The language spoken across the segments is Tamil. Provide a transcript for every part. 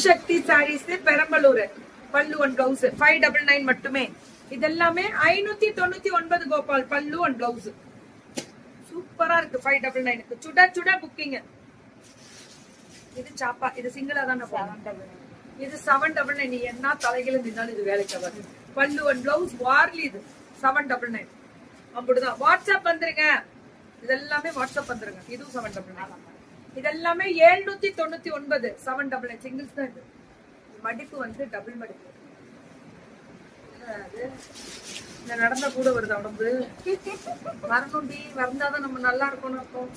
சிவசக்தி சாரீஸ் பெரம்பலூர் பல்லு அண்ட் பிளவுஸ் 599 மட்டுமே. இதெல்லாமே 599 கோபால் பல்லு அண்ட் பிளவுஸ். சூப்பரா இருக்கு 599க்கு. சுட சுட புக்கிங். இது சாப்பா, இது சிங்கிளா தானே போகும். இது 799. நீ என்ன தலைகளை நின்னாலும் இது வேலைக்கு ஆகாது. பல்லு அண்ட் பிளவுஸ் வார்லி. இது 799 அப்படிதான். வாட்ஸ்அப் வந்துருங்க. இதெல்லாமே வாட்ஸ்அப் வந்துருங்க. இதுவும் 799. இதெல்லாமே 799 799 சிங்கிள்ஸ் தான். இது மடிப்பு வந்து டபுள் மடிப்பு. இந்த நடந்தா கூட வருது உடம்பு. வரணும்டி, வந்தாதான் நம்ம நல்லா இருக்கணும். இருக்கும்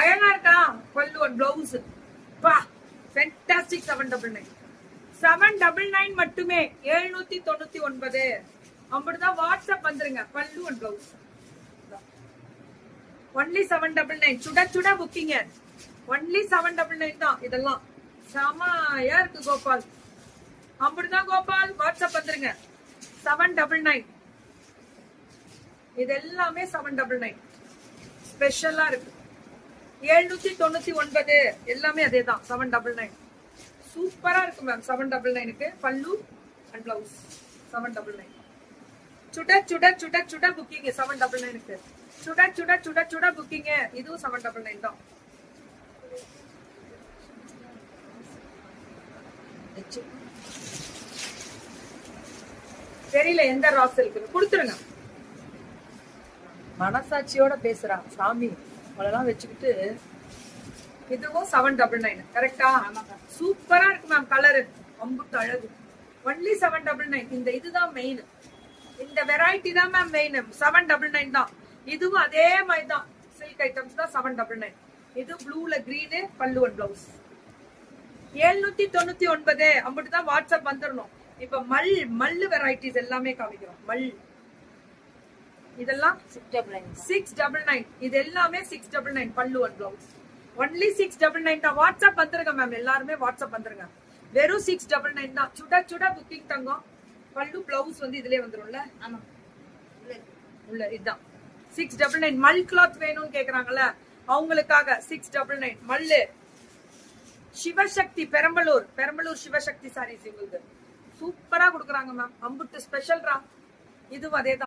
அழகா இருக்கா பல்லு அண்ட் பிளவுஸ். பா ஃபேண்டாஸ்டிக். 799 799 மட்டுமே. 799 அப்படிதான். வாட்ஸ்அப் வந்துருங்க. பல்லு அண்ட் பிளவுஸ் ஒன்லி 799. சுட சுட புக்கிங்க. ஒன்லி 799 தான். இதெல்லாம் செமையா இருக்கு கோபால். அப்படிதான் கோபால். வாட்ஸ்அப் வந்துருங்க. 799. இது எல்லாமே 799 ஸ்பெஷலா இருக்கு. 799 எல்லாமே அதே தான். 799 சூப்பரா இருக்கு மேம். 799க்கு பல்லு அண்ட் பிளவுஸ் 799. சுட சுட சுட சுட புக்கிங் 799க்கு. சுட சுட சுட சுட புக்கிங். இதுவும் 799 தான். தெரியல எந்த ராஸ் இருக்கு. கொடுத்துருங்க. மனசாட்சியோட பேசுறா சாமி. அதெல்லாம் வச்சுக்கிட்டு இதுவும் 799 கரெக்டா? சூப்பரா இருக்கு மேம். கலரு அம்புட்டு அழகு. ஒன்லி 799. இந்த இதுதான் மெயின். இந்த வெரைட்டி தான் மேம் மெயின். 799 தான். இதுவும் அதே மாதிரி தான். சில்க் ஐட்டம்ஸ் தான் 799. இது ப்ளூல கிரீனு பல்லு அண்ட் பிளவுஸ். 799 அப்படிதான். வாட்ஸ்அப் வந்துடணும். இப்ப மல்லு வெரைட்டிஸ் எல்லாமே காமிக்கிறோம். மல் இதெல்லாம் 699. இது எல்லாமே 699 பல்லு அண்ட் பிளவுஸ். ஒன்லி 699 தான். வாட்ஸ்அப் வந்துருங்க மேம். எல்லாருமே வாட்ஸ்அப் வந்துருங்க. வெறும் 699 தான். சுட சுட புக்கிங் தங்கம். பல்லு பிளவுஸ் வந்து இதுலயே வந்துரும்ல. ஆமா உள்ள இதுதான் 699. மல் கிளாத் வேணும்னு கேக்குறாங்கல்ல அவங்களுக்காக 699 மல்லு. சிவசக்தி பெரம்பலூர் சிவசக்தி சாரீஸ் உங்களுக்கு சூப்பரா கொடுக்குறாங்க மேம். அம்புட்டு ஸ்பெஷல் ரா. இதுவும் அதே தான்.